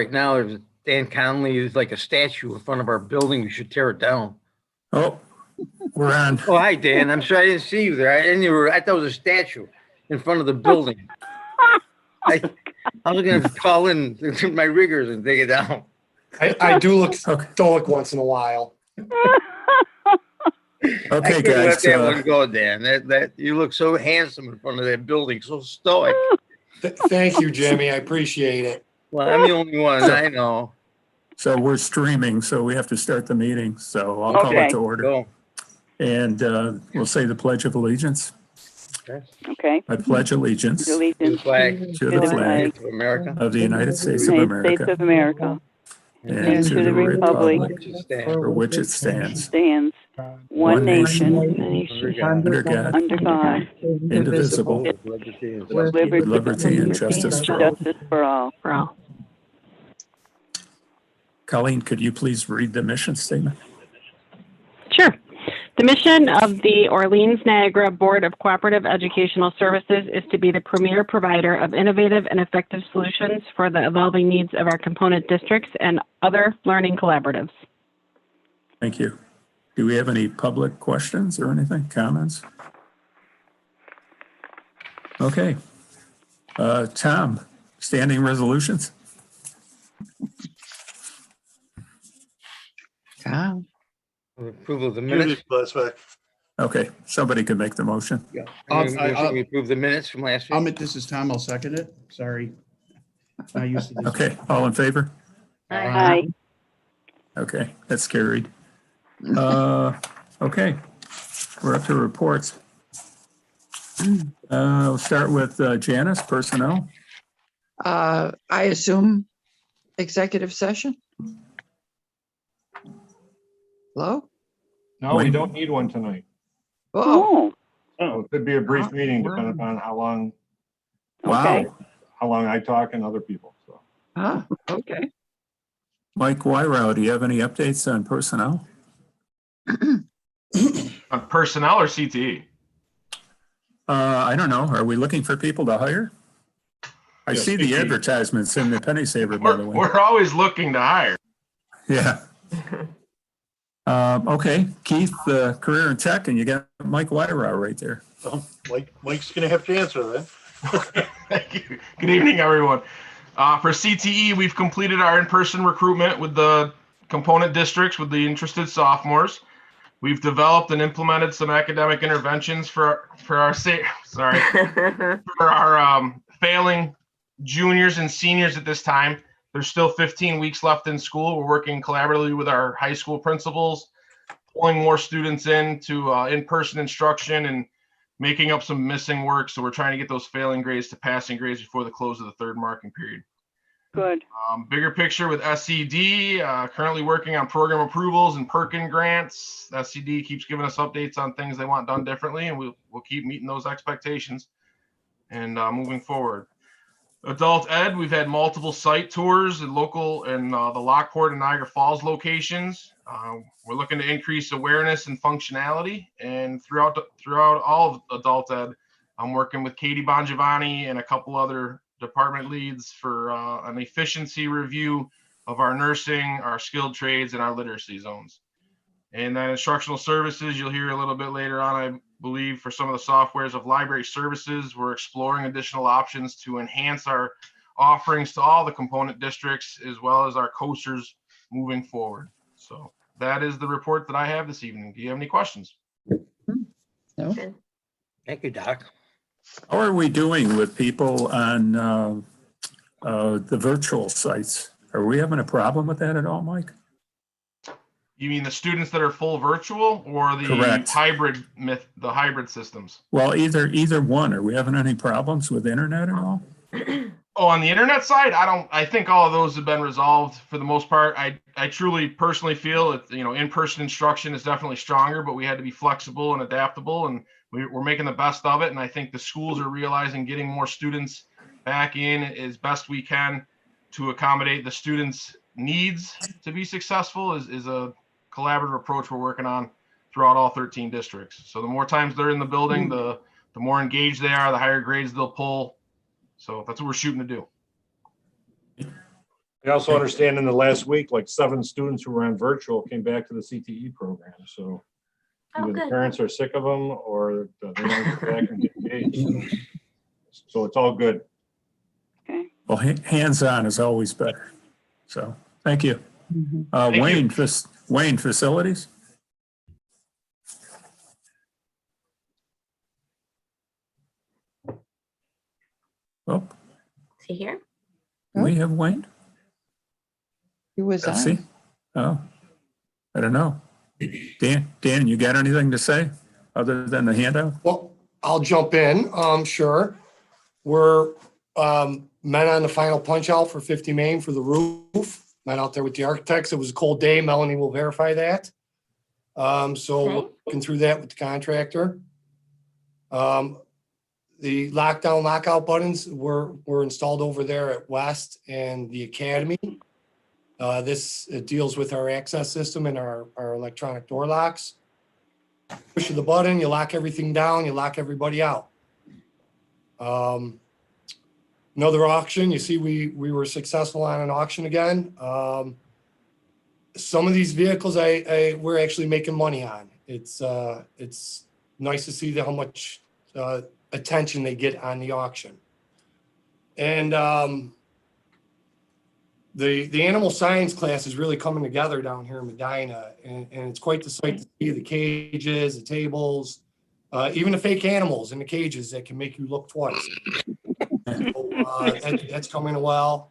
Right now, there's Dan Conley is like a statue in front of our building. We should tear it down. Oh, we're on. Oh, hi, Dan. I'm sorry I didn't see you there. I thought it was a statue in front of the building. I was going to call in my riggers and take it down. I do look Okay. stoic once in a while. I Okay, couldn't let guys. that one go, Dan. That you look so handsome in front of that building, so stoic. Thank you, Jimmy. I appreciate it. Well, I'm the only one. I know. So we're streaming, so we have to start the meeting. So I'll call Okay. it to order. Go. And we'll say the Pledge of Allegiance. Okay. I pledge allegiance to Allegiance Flag the flag of America of the United States of United States America of America and to the republic Which is stand. for which it stands, stands one nation, under God, under God, indivisible, With liberty and with justice. with liberty and justice for all. justice for all. Colleen, could you please read the mission statement? Sure. The mission of the Orleans Niagara Board of Cooperative Educational Services is to be the premier provider of innovative and effective solutions for the evolving needs of our component districts and other learning collaboratives. Thank you. Do we have any public questions or anything, comments? Okay. Tom, standing resolutions? Tom, Approval of the minutes. Okay, somebody could make the motion. Yeah. I'll- We approve the minutes from last week. This is Tom. I'll second it. Sorry. I used to. Okay, all in favor? Aye. Okay, that's carried. Okay, we're up to reports. We'll start with Janice, personnel. I assume executive session? Hello? No, we don't need one tonight. Oh, Oh, It could be a brief meeting depending upon how long okay. I talk and other people, so. okay. Mike Wyrau, do you have any updates on personnel? On personnel or CTE? I don't know. Are we looking for people to hire? I Yeah, see the CTE. advertisements in the penny saver, by the way. We're always looking to hire. Yeah. Okay, Keith, career and tech, and you got Mike Wyrau right there. Mike's gonna have to answer then. Thank you. Good evening, everyone. For CTE, we've completed our in-person recruitment with the component districts with the interested sophomores. We've developed and implemented some academic interventions for our failing juniors and seniors at this time. There's still 15 weeks left in school. We're working collaboratively with our high school principals, pulling more students into in-person instruction and making up some missing work. So we're trying to get those failing grades to passing grades before the close of the third marking period. Good. Bigger picture with SED, currently working on program approvals and Perkin grants. SED keeps giving us updates on things they want done differently, and we'll keep meeting those expectations and moving forward. Adult Ed, we've had multiple site tours in local and the Lockport and Niagara Falls locations. We're looking to increase awareness and functionality, and throughout all of Adult Ed, I'm working with Katie Bongiovanni and a couple other department leads for an efficiency review of our nursing, our skilled trades, and our literacy zones. And then instructional services, you'll hear a little bit later on, I believe, for some of the softwares of library services, we're exploring additional options to enhance our offerings to all the component districts as well as our coasters moving forward. So that is the report that I have this evening. Do you have any questions? No? Thank you, Doc. How are we doing with people on the virtual sites? Are we having a problem with that at all, Mike? You mean the students that are full virtual or the Correct. hybrid systems? Well, either one. Are we having any problems with internet at all? Oh, on the internet side, I think all of those have been resolved for the most part. I truly personally feel that, in-person instruction is definitely stronger, but we had to be flexible and adaptable, and we're making the best of it. And I think the schools are realizing getting more students back in as best we can to accommodate the students' needs to be successful is a collaborative approach we're working on throughout all 13 districts. So the more times they're in the building, the more engaged they are, the higher grades they'll pull. So that's what we're shooting to do. I also understand in the last week, like 7 students who were on virtual came back to the CTE program, so Oh, either the good. parents are sick of them or they want to get back and get engaged. So it's all good. Okay. Well, hands-on is always better. So, thank you. Mhm. Thank you. Wayne, facilities? Oh, Is he here? do we have Wayne? He was Let's see. on. Oh, I don't know. Dan, you got anything to say other than the handout? Well, I'll jump in, sure. We're met on the final punch out for 50 Main for the roof. Met out there with the architects. It was a cold day. Melanie will verify that. So we're Okay. looking through that with the contractor. The lockdown, lockout buttons were installed over there at West and the Academy. This deals with our access system and our electronic door locks. Push the button, you lock everything down, you lock everybody out. Another auction, you see, we were successful on an auction again. Some of these vehicles we're actually making money on. It's nice to see how much attention they get on the auction. And the animal science class is really coming together down here in Medina, and it's quite the sight to see the cages, the tables, even the fake animals in the cages that can make you look twice. So, that's coming well.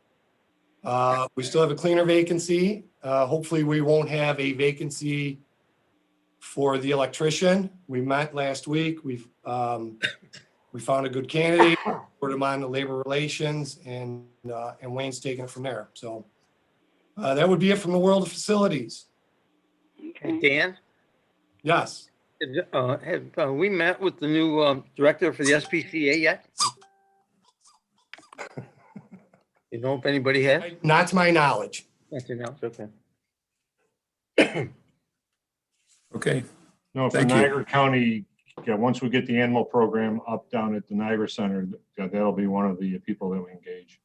We still have a cleaner vacancy. Hopefully we won't have a vacancy for the electrician. We met last week. We found a good candidate, put him on the labor relations, and Wayne's taking it from there. So that would be it from the world of facilities. Okay. Dan, Yes. have we met with the new director for the SPCA yet? You know if anybody has? Not to my knowledge. Nothing else, okay. Okay, No, for Thank you. Niagara County, yeah, once we get the animal program up down at the Niagara Center, that'll be one of the people that we engage.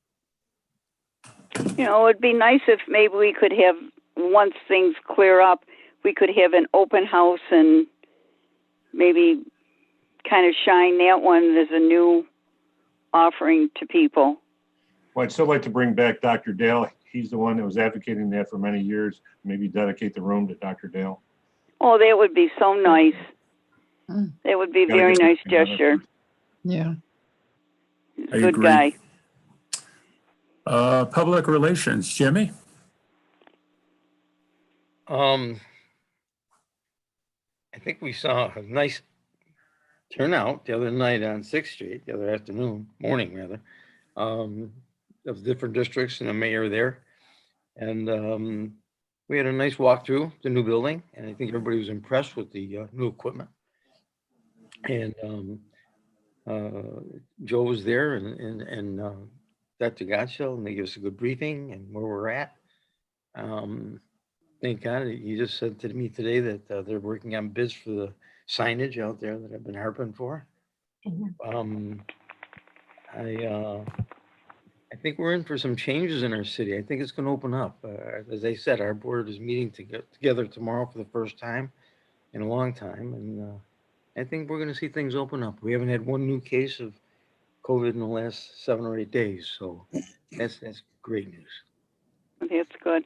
You know, it'd be nice if maybe we could have, once things clear up, we could have an open house and maybe kind of shine that one as a new offering to people. Well, I'd still like to bring back Dr. Dale. He's the one that was advocating that for many years. Maybe dedicate the room to Dr. Dale. Oh, that would be so nice. Mm. That would be a Gotta very get nice that together. gesture. Yeah. He's I a good agree. guy. Public relations, Jimmy? I think we saw a nice turnout the other night on 6th Street, the other morning rather, of different districts and the mayor there. And we had a nice walk through the new building, and I think everybody was impressed with the new equipment. And Joe was there and Dr. Godshall, and they gave us a good briefing and where we're at. Thank God, he just said to me today that they're working on bids for the signage out there that I've been harping for. I think we're in for some changes in our city. I think it's going to open up. As I said, our board is meeting to get together tomorrow for the first time in a long time. And I think we're going to see things open up. We haven't had one new case of COVID in the last 7 or 8 days. So that's great news. That's good.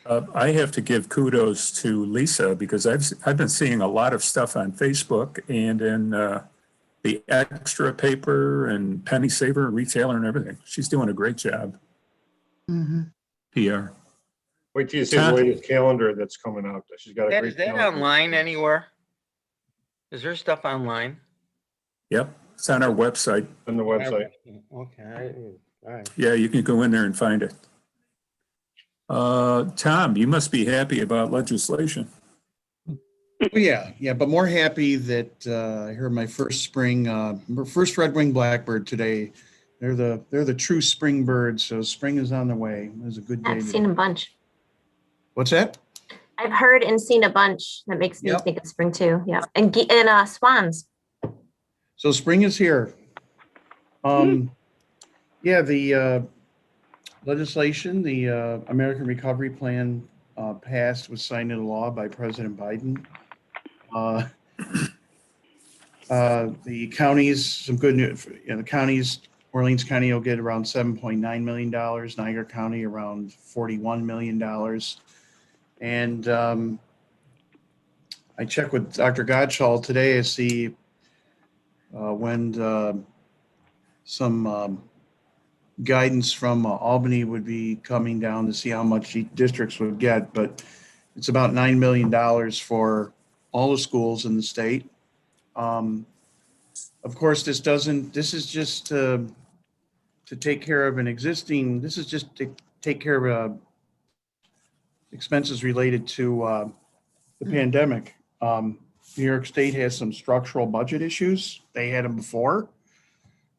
I have to give kudos to Lisa because I've been seeing a lot of stuff on Facebook and in the Extra paper and Penny Saver Retailer and everything. She's doing a great job. Mhm. PR. Wait till you see the latest calendar that's coming out. She's got a Is great that calendar. online anywhere? Is there stuff online? Yep, it's on our website. On the website. Okay, all right. Yeah, you can go in there and find it. Tom, you must be happy about legislation. Oh, yeah, but more happy that I heard my first first red-winged blackbird today. They're the true spring birds, so spring is on the way. It was a good day. I've seen a bunch. What's that? I've heard and seen a bunch. That makes me Yep. think of spring too. Yeah, and swans. So spring is here. Yeah, the legislation, the American Recovery Plan passed, was signed into law by President Biden. The counties, some good news, the counties, Orleans County will get around $7.9 million, Niagara County around $41 million. And I checked with Dr. Godshall today to see when some guidance from Albany would be coming down to see how much each districts would get, but it's about $9 million for all the schools in the state. Of course, this is just to take care of this is just to take care of expenses related to the pandemic. New York State has some structural budget issues. They had them before.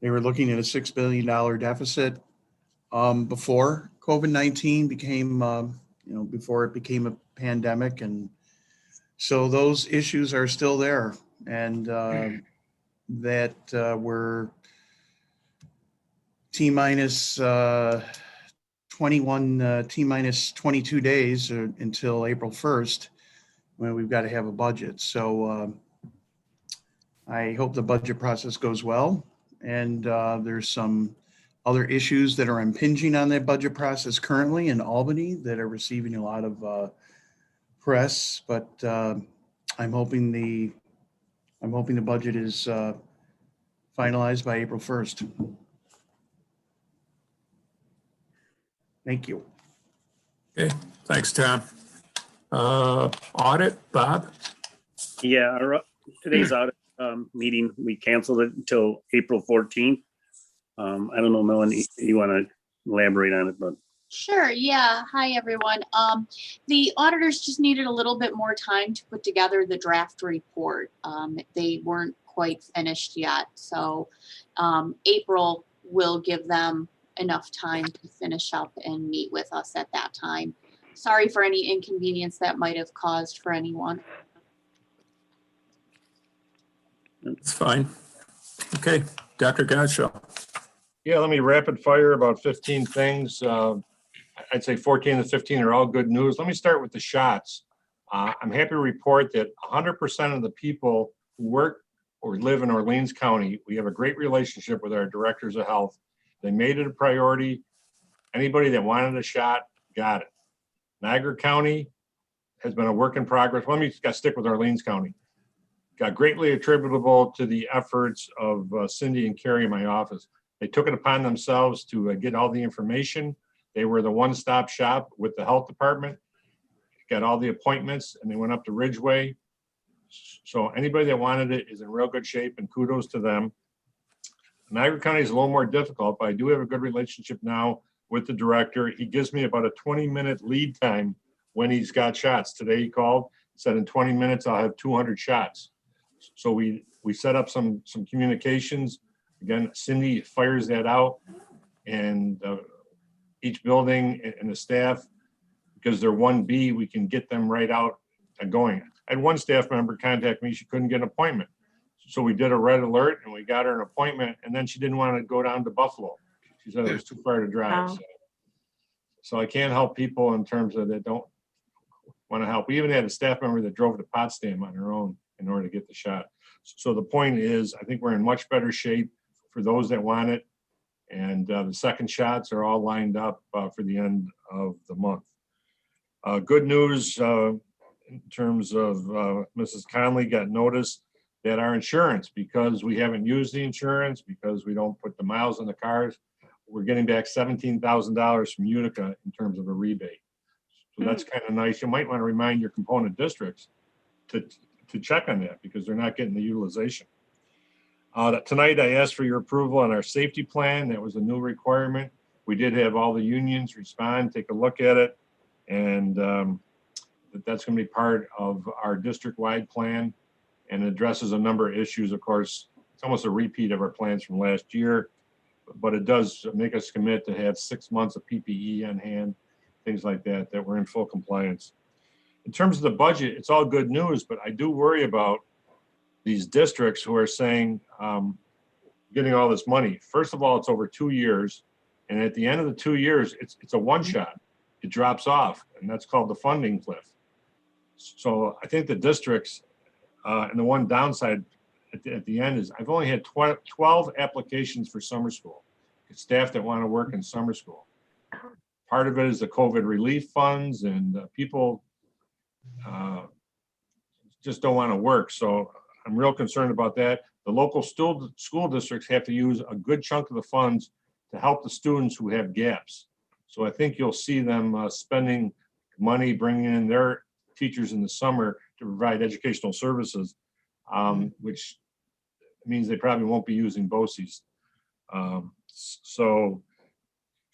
They were looking at a $6 billion deficit before COVID-19 became, before it became a pandemic. And so those issues are still there. And that we're T-minus 22 days until April 1st, when we've got to have a budget. So I hope the budget process goes well. And there's some other issues that are impinging on that budget process currently in Albany that are receiving a lot of press, but I'm hoping the budget is finalized by April 1st. Thank you. Okay, thanks, Tom. Audit, Bob? Yeah, today's audit meeting, we canceled it until April 14th. I don't know, Melanie, you want to elaborate on it, but. Sure. Yeah. Hi, everyone. The auditors just needed a little bit more time to put together the draft report. They weren't quite finished yet. So April will give them enough time to finish up and meet with us at that time. Sorry for any inconvenience that might have caused for anyone. It's fine. Okay, Dr. Godshall. Yeah, let me rapid fire about 15 things. I'd say 14 to 15 are all good news. Let me start with the shots. I'm happy to report that 100% of the people who work or live in Orleans County, we have a great relationship with our directors of health. They made it a priority. Anybody that wanted a shot got it. Niagara County has been a work in progress. Let me stick with Orleans County. Got greatly attributable to the efforts of Cindy and Carrie in my office. They took it upon themselves to get all the information. They were the one-stop shop with the health department, got all the appointments, and they went up to Ridgeway. So anybody that wanted it is in real good shape, and kudos to them. Niagara County is a little more difficult, but I do have a good relationship now with the director. He gives me about a 20-minute lead time when he's got shots. Today he called, said in 20 minutes I'll have 200 shots. So we set up some communications. Again, Cindy fires that out, and each building and the staff, because they're 1B, we can get them right out and going. I had one staff member contact me, she couldn't get an appointment. So we did a red alert and we got her an appointment, and then she didn't want to go down to Buffalo. She said it was too far to drive. Wow. So I can't help people in terms of that don't want to help. We even had a staff member that drove to Potsdam on her own in order to get the shot. So the point is, I think we're in much better shape for those that want it. And the second shots are all lined up for the end of the month. Good news in terms of Mrs. Conley got notice that our insurance, because we haven't used the insurance, because we don't put the miles in the cars, we're getting back $17,000 from Utica in terms of a rebate. So that's kind of nice. You might want to remind your component districts to check on that, because they're not getting the utilization. Tonight, I asked for your approval on our safety plan. That was a new requirement. We did have all the unions respond, take a look at it, and that's going to be part of our district-wide plan, and addresses a number of issues. Of course, it's almost a repeat of our plans from last year, but it does make us commit to have 6 months of PPE on hand, things like that, that we're in full compliance. In terms of the budget, it's all good news, but I do worry about these districts who are saying, getting all this money. First of all, it's over 2 years. And at the end of the 2 years, it's a one-shot. It drops off, and that's called the funding cliff. So I think the districts, and the one downside at the end is I've only had 12 applications for summer school. It's staff that want to work in summer school. Part of it is the COVID relief funds, and people just don't want to work. So I'm real concerned about that. The local school districts have to use a good chunk of the funds to help the students who have gaps. So I think you'll see them spending money, bringing in their teachers in the summer to provide educational services, which means they probably won't be using BOCES. So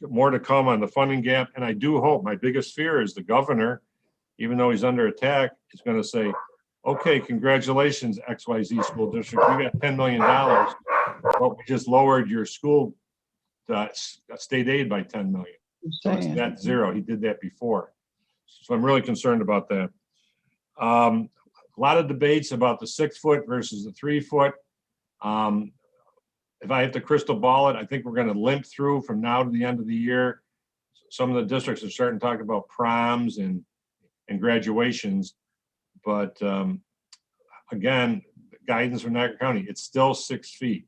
more to come on the funding gap. And I do hope, my biggest fear is the governor, even though he's under attack, is going to say, okay, congratulations, XYZ school district, you got $10 million, but we just lowered your school state aid by 10 million. So it's net zero. He did that before. So I'm really concerned about that. A lot of debates about the 6 foot versus the 3 foot. If I have to crystal ball it, I think we're going to limp through from now to the end of the year. Some of the districts are starting to talk about proms and graduations. But again, guidance from Niagara County, it's still 6 feet.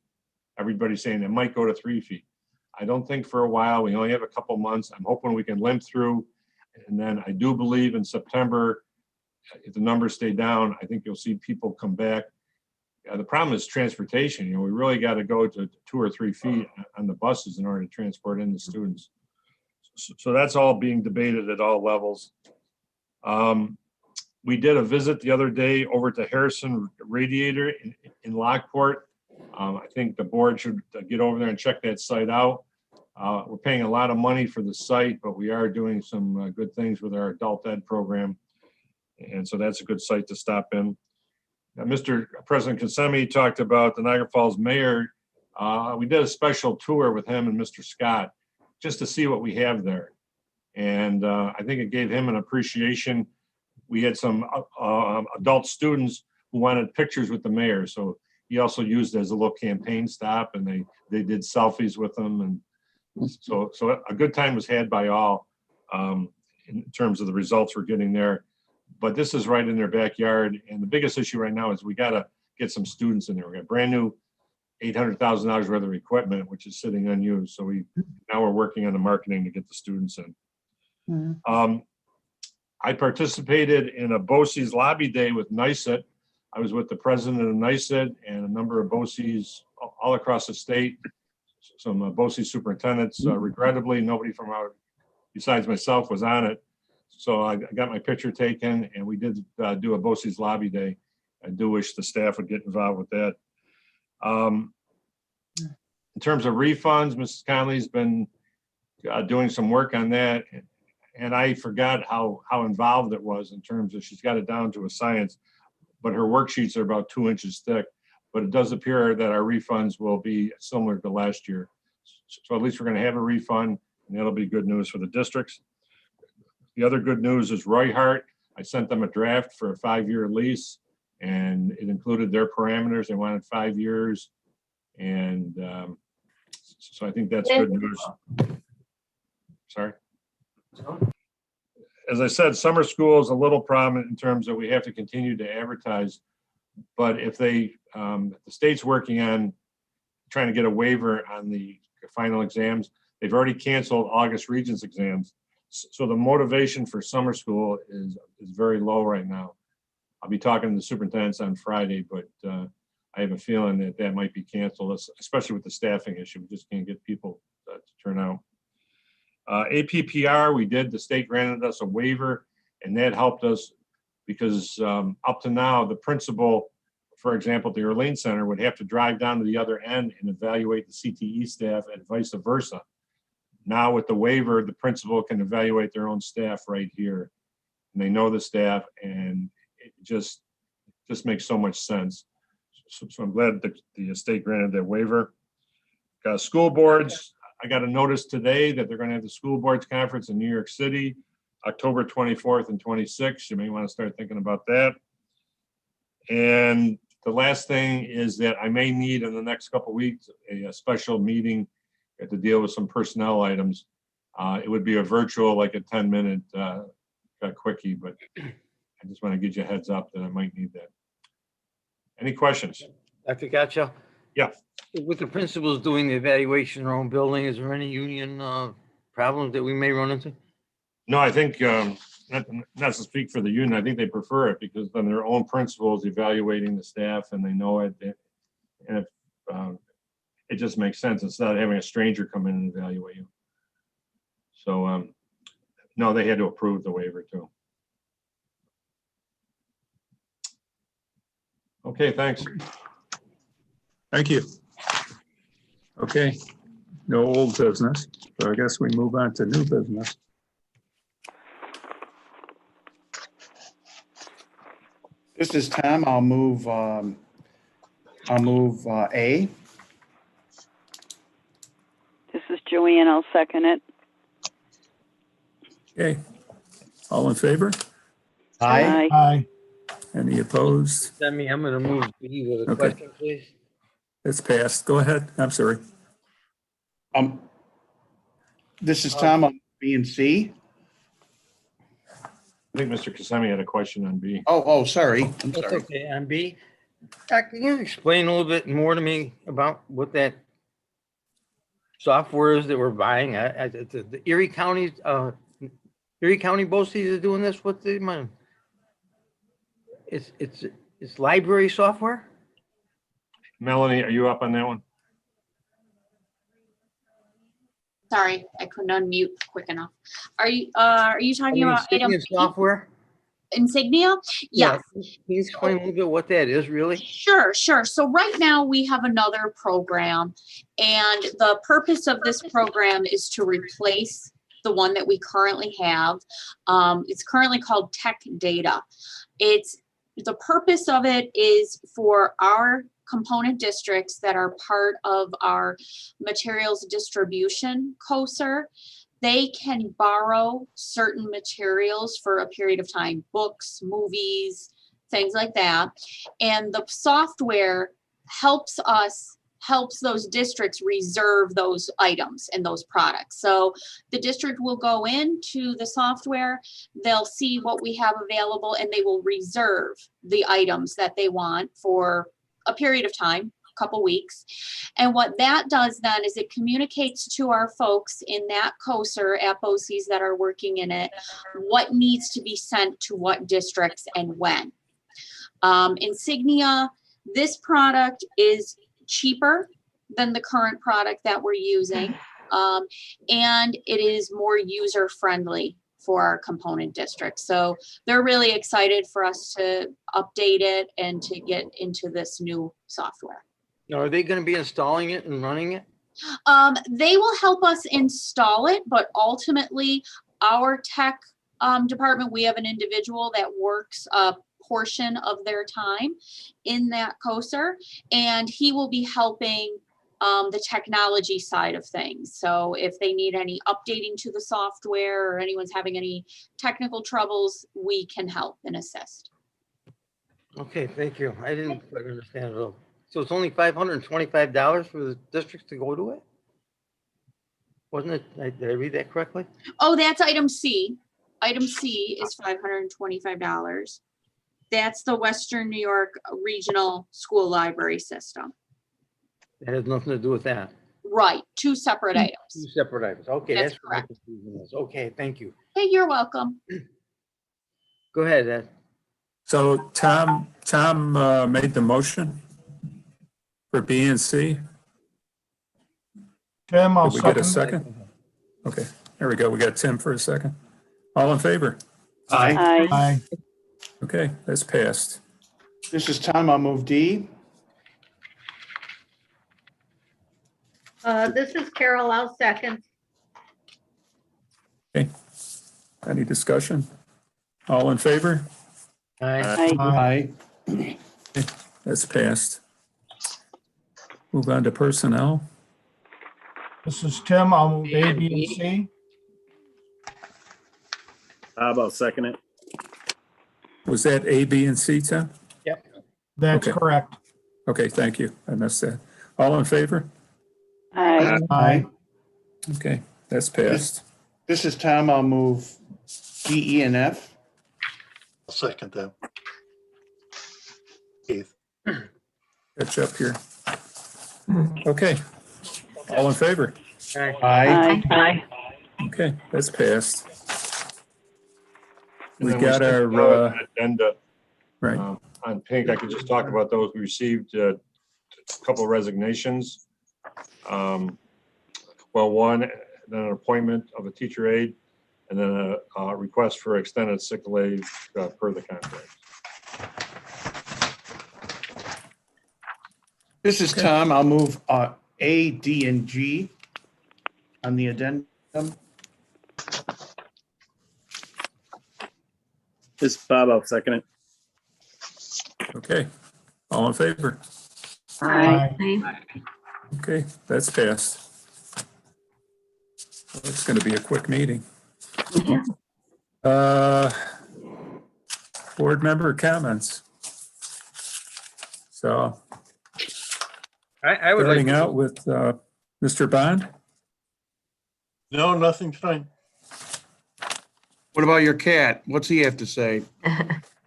Everybody's saying it might go to 3 feet. I don't think for a while. We only have a couple months. I'm hoping we can limp through. And then I do believe in September, if the numbers stay down, I think you'll see people come back. The problem is transportation. We really got to go to 2 or 3 feet on the buses in order to transport in the students. So that's all being debated at all levels. We did a visit the other day over to Harrison Radiator in Lockport. I think the board should get over there and check that site out. We're paying a lot of money for the site, but we are doing some good things with our adult ed program. And so that's a good site to stop in. Now, Mr. President Kinsemi talked about the Niagara Falls mayor. We did a special tour with him and Mr. Scott just to see what we have there. And I think it gave him an appreciation. We had some adult students who wanted pictures with the mayor. So he also used it as a little campaign stop, and they did selfies with him. And so a good time was had by all in terms of the results we're getting there. But this is right in their backyard. And the biggest issue right now is we got to get some students in there. We got brand new $800,000 worth of equipment, which is sitting unused. So now we're working on the marketing to get the students in. I participated in a BOCES lobby day with NYSET. I was with the president of NYSET and a number of BOCES all across the state. Some BOCES superintendents. Regrettably, nobody from besides myself was on it. So I got my picture taken, and we did do a BOCES lobby day. I do wish the staff would get involved with that. In terms of refunds, Mrs. Conley's been doing some work on that. And I forgot how involved it was in terms of she's got it down to a science, but her worksheets are about 2 inches thick. But it does appear that our refunds will be similar to last year. So at least we're going to have a refund, and that'll be good news for the districts. The other good news is Roy Hart. I sent them a draft for a 5-year lease, and it included their parameters. They wanted 5 years. And so I think that's good news. Sorry. As I said, summer school is a little problem in terms of we have to continue to advertise. But if the state's working on trying to get a waiver on the final exams, they've already canceled August Regents exams. So the motivation for summer school is very low right now. I'll be talking to the superintendents on Friday, but I have a feeling that might be canceled, especially with the staffing issue. We just can't get people to turn out. APPR, the state granted us a waiver, and that helped us because up to now, the principal, for example, at the Orleans Center would have to drive down to the other end and evaluate the CTE staff and vice versa. Now with the waiver, the principal can evaluate their own staff right here. And they know the staff, and it just makes so much sense. So I'm glad that the state granted that waiver. School boards, I got a notice today that they're going to have the school boards conference in New York City, October 24th and 26th. You may want to start thinking about that. And the last thing is that I may need in the next couple of weeks a special meeting have to deal with some personnel items. It would be a virtual, like a 10-minute quickie, but I just want to give you a heads up that I might need that. Any questions? Dr. Gotcha? Yeah. With the principals doing the evaluation in their own building, is there any union problems that we may run into? No, I think, not to speak for the union, I think they prefer it because then their own principals evaluating the staff and they know it. And if it just makes sense instead of having a stranger come in and evaluate you. So, no, they had to approve the waiver too. Okay, thanks. Thank you. Okay, no old business, so I guess we move on to new business. This is Tom. I'll move A. This is Joanne. I'll second it. Okay, all in favor? Aye. Aye. Any opposed? Sammy, I'm gonna move B with a Okay. question, please. It's passed. Go ahead. I'm sorry. This is Tom on B and C. I think Mr. Kasemi had a question on B. Oh, sorry. I'm That's sorry. okay, on B. Doc, can you explain a little bit more to me about what that software is that we're buying? The Erie County BOCES is doing this with the money. It's library software? Melanie, are you up on that one? Sorry, I couldn't unmute quick enough. Are you talking about item Insignia software? Insignia? Yeah. Yes. Can you explain a little bit what that is really? Sure. So right now we have another program, and the purpose of this program is to replace the one that we currently have. It's currently called Tech Data. The purpose of it is for our component districts that are part of our materials distribution COSER. They can borrow certain materials for a period of time, books, movies, things like that. And the software helps those districts reserve those items and those products. So the district will go into the software, they'll see what we have available, and they will reserve the items that they want for a period of time, a couple weeks. And what that does then is it communicates to our folks in that COSER at BOCES that are working in it, what needs to be sent to what districts and when. Insignia, this product is cheaper than the current product that we're using. And it is more user-friendly for our component districts. So they're really excited for us to update it and to get into this new software. Now, are they going to be installing it and running it? They will help us install it, but ultimately our tech department, we have an individual that works a portion of their time in that COSER, and he will be helping the technology side of things. So if they need any updating to the software or anyone's having any technical troubles, we can help and assist. Okay, thank you. I didn't quite understand it all. So it's only $525 for the districts to go to it? Wasn't it? Did I read that correctly? Oh, that's item C. Item C is $525. That's the Western New York Regional School Library System. That has nothing to do with that. Right, two separate items. Two separate items. Okay, That's that's what my correct. confusion was. Okay, thank you. Hey, you're welcome. Go ahead, Ed. So Tom made the motion for B and C. Tim, I'll Did we get a second. second? Okay, there we go. We got Tim for a second. All in favor? Aye. Aye. Okay, that's passed. This is Tom. I'll move D. This is Carol. I'll second. Okay. Any discussion? All in favor? Aye. Aye. That's passed. Move on to personnel. This is Tim. I'll move A, B, and C. How about second it? Was that A, B, and C, Tim? That's Okay. correct. Okay, thank you. I missed that. All in favor? Aye. Aye. Okay, that's passed. This is Tom. I'll move D, E, and F. I'll second that. Keith. Catch up here. Okay, all in favor? Aye. Aye. Okay, that's passed. And We then got sent our, an addenda right, on pink. I could just talk about those. We received a couple of resignations. Well, one, then an appointment of a teacher aide, and then a request for extended sick leave per the contract. This is Tom. I'll move A, D, and G on the addendum. This is Bob, I'll second it. okay, all in favor? Aye. Okay, that's passed. Well, it's gonna be a quick meeting. Board member comments. So, I would like starting out with Mr. Bond. No, nothing tonight. What about your cat? What's he have to say?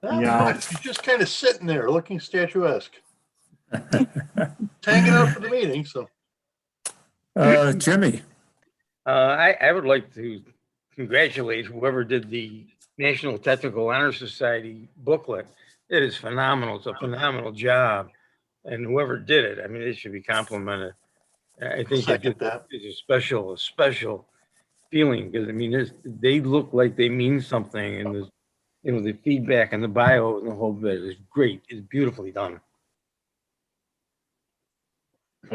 Yeah. He's just kind of sitting there looking statuesque. Hanging out for the meeting, so. Jimmy, I would like to congratulate whoever did the National Technical Honor Society booklet. It is phenomenal. It's a phenomenal job. And whoever did it, I mean, they should be complimented. I think Second that. it's a special feeling because I mean, they look like they mean something, and there's, you know, the feedback and the bio and the whole bit is great. It's beautifully done.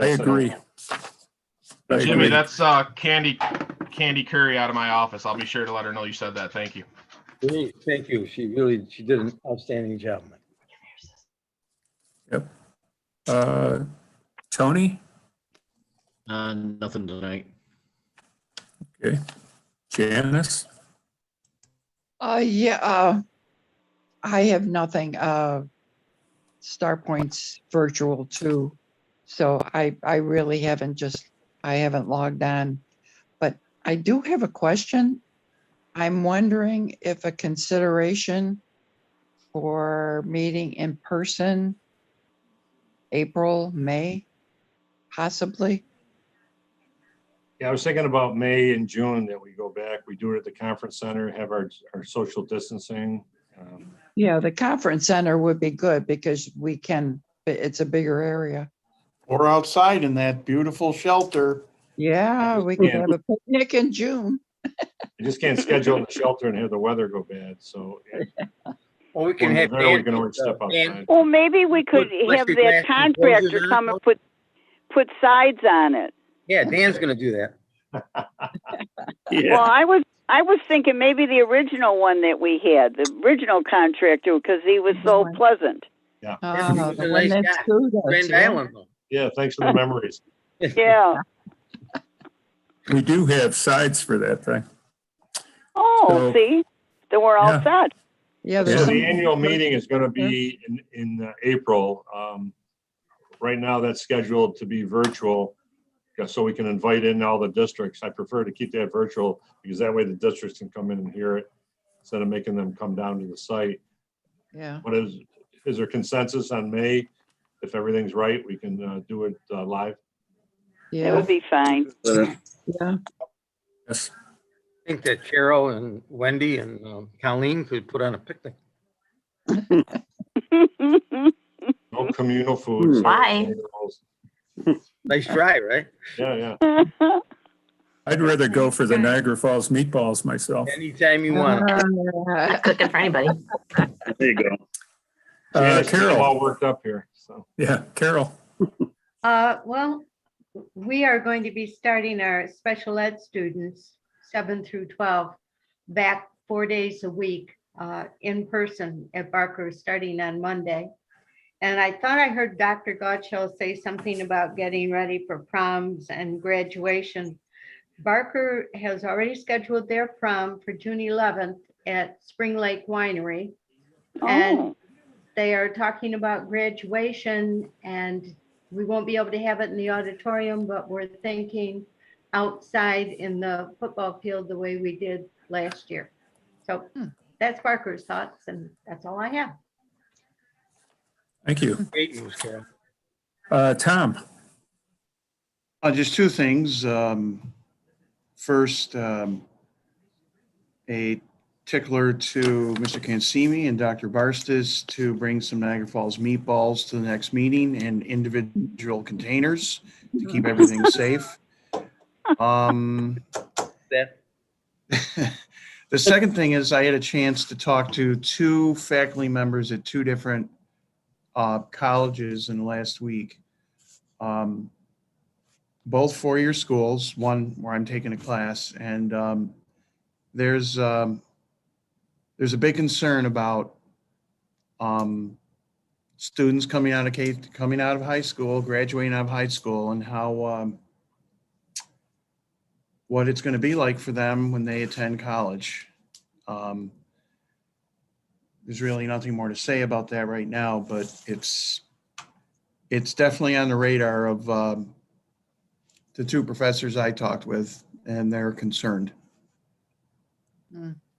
I agree. I Jimmy, agree. that's Candy Curry out of my office. I'll be sure to let her know you said that. Thank you. Great, thank you. She did an outstanding job. Yep. Tony? Nothing tonight. Okay. Janice? Yeah, I have nothing. StarPoint's virtual too. So I really haven't I haven't logged on, but I do have a question. I'm wondering if a consideration for meeting in person, April, May, possibly. Yeah, I was thinking about May and June that we go back. We do it at the conference center, have our social distancing. Yeah, the conference center would be good because it's a bigger area. Or outside in that beautiful shelter. Yeah, we could have a picnic in June. You just can't schedule in the shelter and have the weather go bad, so. Well, we can have We can always step outside. Well, maybe we could have that plexiglass contractor enclosures come on and put sides on it. Yeah, Dan's gonna do that. Yeah. Well, I was thinking maybe the original one that we had, the original contractor, because he was so pleasant. Yeah. Yeah, he was The a one nice that's guy. sued us, Grand yeah. Island, though. Yeah, thanks for the memories. Yeah. We do have sides for that thing. Oh, So- see, then we're all Yeah. set. Yeah, So there's the some- annual meeting is going to be in April. Right now, that's scheduled to be virtual, so we can invite in all the districts. I prefer to keep that virtual because that way the districts can come in and hear it instead of making them come down to the site. Yeah, But is there consensus on May? If everything's right, we can do it live. It yeah, would be fine. yeah. Yes. I think that Carol and Wendy and Colleen could put on a picnic. No communal foods. Why? Nice try, right? Yeah, yeah. I'd rather go for the Niagara Falls meatballs myself. Anytime you want. Not cooking for anybody. There you go. Janice, I'm Carol. all worked up here, so. Yeah, Carol. Well, we are going to be starting our special ed students, 7 through 12, back 4 days a week in person at Barker, starting on Monday. And I thought I heard Dr. Gottschall say something about getting ready for proms and graduation. Barker has already scheduled their prom for June 11th at Spring Lake Winery. And Oh, they are talking about graduation, and we won't be able to have it in the auditorium, but we're thinking outside in the football field the way we did last year. So that's Parker's thoughts, and that's all I have. Thank you. Great news, Carol. Tom, Just two things. First, a tickler to Mr. Cansimi and Dr. Barstas to bring some Niagara Falls meatballs to the next meeting in individual containers to keep everything safe. That The second thing is I had a chance to talk to two faculty members at two different colleges in the last week. Both four-year schools, one where I'm taking a class, and there's a big concern about students coming out of high school, graduating out of high school, and how what it's going to be like for them when they attend college. There's really nothing more to say about that right now, but it's definitely on the radar of the two professors I talked with, and they're concerned.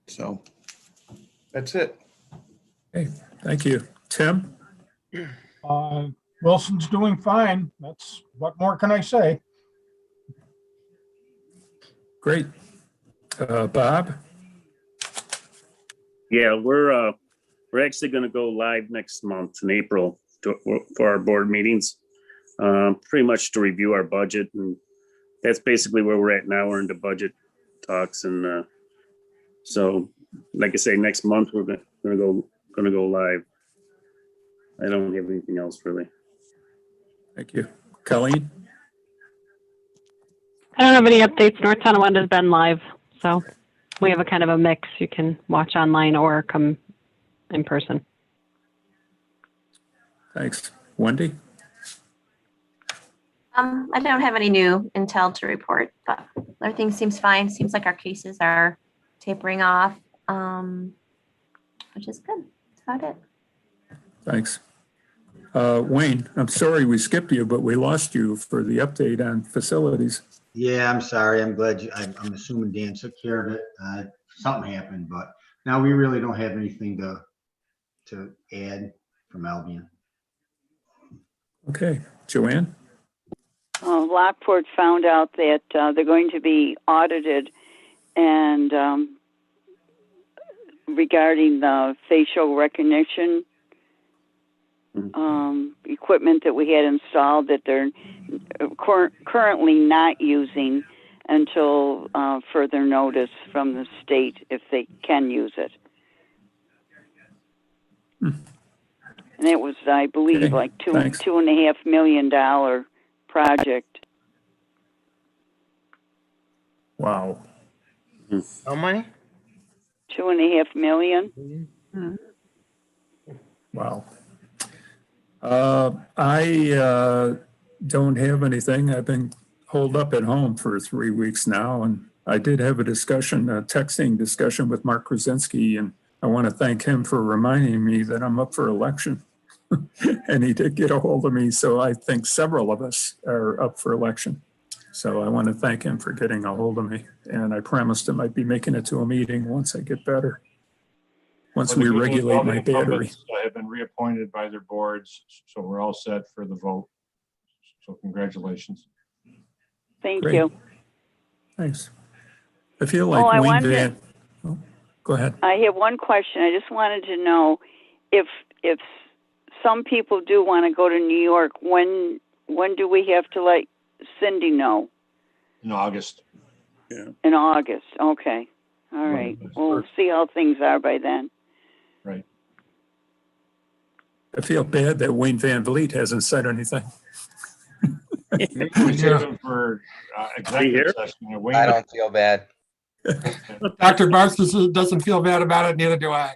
So that's it. okay, thank you. Tim? Wilson's doing fine. What more can I say? Great. Bob? Yeah, we're actually going to go live next month in April for our board meetings, pretty much to review our budget, and that's basically where we're at now. We're into budget talks, and so, like I say, next month we're gonna go live. I don't have anything else really. Thank you. Colleen? I don't have any updates. North Tonawanda has been live, so we have a kind of a mix. You can watch online or come in person. Thanks. Wendy? I don't have any new intel to report, but everything seems fine. Seems like our cases are tapering off, which is good. That's about it. Thanks. Wayne, I'm sorry we skipped you, but we lost you for the update on facilities. Yeah, I'm sorry. I'm glad I'm assuming Dan took care of it. Something happened, but now we really don't have anything to add from Albion. Okay. Joanne? Lockport found out that they're going to be audited, and regarding the facial recognition equipment that we had installed, that they're currently not using until further notice from the state if they can use it. And it was, I believe, Okay, like thanks. $2.5 million project. Wow. How many? $2.5 million. Wow. I don't have anything. I've been holed up at home for 3 weeks now, and I did have a discussion, a texting discussion with Mark Krasinski, and I want to thank him for reminding me that I'm up for election. And he did get a hold of me, so I think several of us are up for election. So I want to thank him for getting a hold of me, and I promised him I'd be making it to a meeting once I get better. Once we regulate my battery. Have been reappointed by their boards, so we're all set for the vote. So congratulations. Thank Great. you. Thanks. I feel like I Wayne wanted- Van. Oh, go ahead. I have one question. I just wanted to know if some people do want to go to New York, when do we have to let Cindy know? In August. Yeah. In August. Okay. All right. We'll see how things are by then. Right. I feel bad that Wayne Van Vliet hasn't said anything. Maybe we save him for executive session. Wayne- I don't feel bad. Dr. Barstas doesn't feel bad about it, neither do I.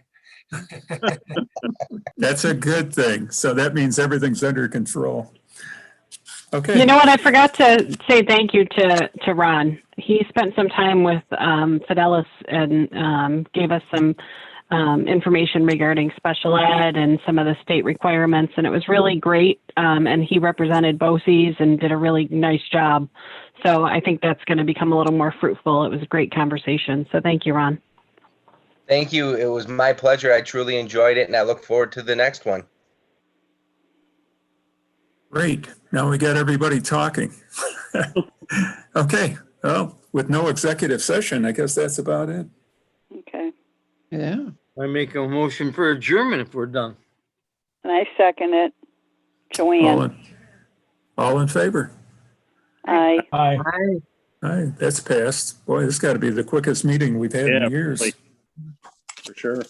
That's a good thing. So that means everything's under control. Okay. You know what? I forgot to say thank you to Ron. He spent some time with Fidelis and gave us some information regarding special ed and some of the state requirements, and it was really great. And he represented BOCES and did a really nice job. So I think that's going to become a little more fruitful. It was a great conversation. So thank you, Ron. Thank you. It was my pleasure. I truly enjoyed it, and I look forward to the next one. Great. Now we got everybody talking. Okay. Well, with no executive session, I guess that's about it. Okay. Yeah. I make a motion for adjournment if we're done. And I second it. Joanne. All in favor? Aye. Aye. Aye, that's passed. Boy, this got to be the quickest meeting we've had in years. For sure.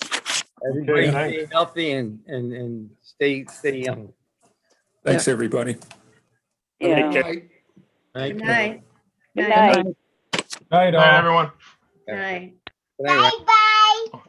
Everybody thanks. stay healthy and stay young. Thanks, everybody. Yeah. Take care. Thank Good you. night. Good night. Night, Night, all. everyone. Night. Good night, Ryan. Oh,